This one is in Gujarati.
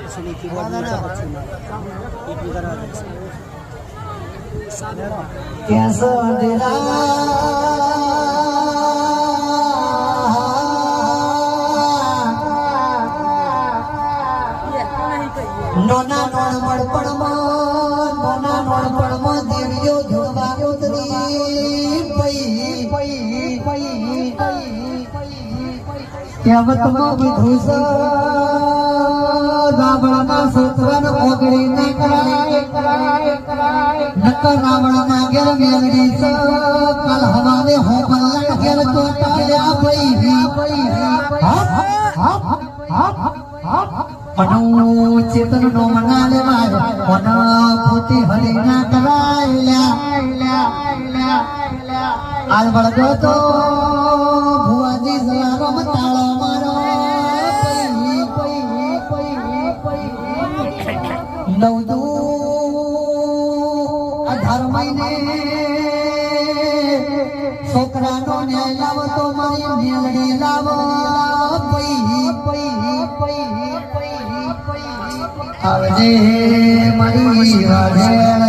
પછીની કીબોર્ડ નીચે પછીનો એ પણ કરવા દેશે નોના નોણ પડમાં દેવીઓ જોવા ઉતરી કહેવતમાં કીધું છે રાવણના સૂત્રને ઓગળી ન કરાય નકર રાવણના ઘેર મેલડી છે કાલ હવાને હોમલા ઘેર તો ટાળ્યા મનો ચેતન નો મના લેવાય મન ભૂતિ હરી ના કરાય આલ વળગો તો ભુવાજી જલારો તાળો મારો નવદુ 18 મહિને છોકરાનો ને લાવો તો મારી મેલડી લાવો આવજે મારી વાઢેણ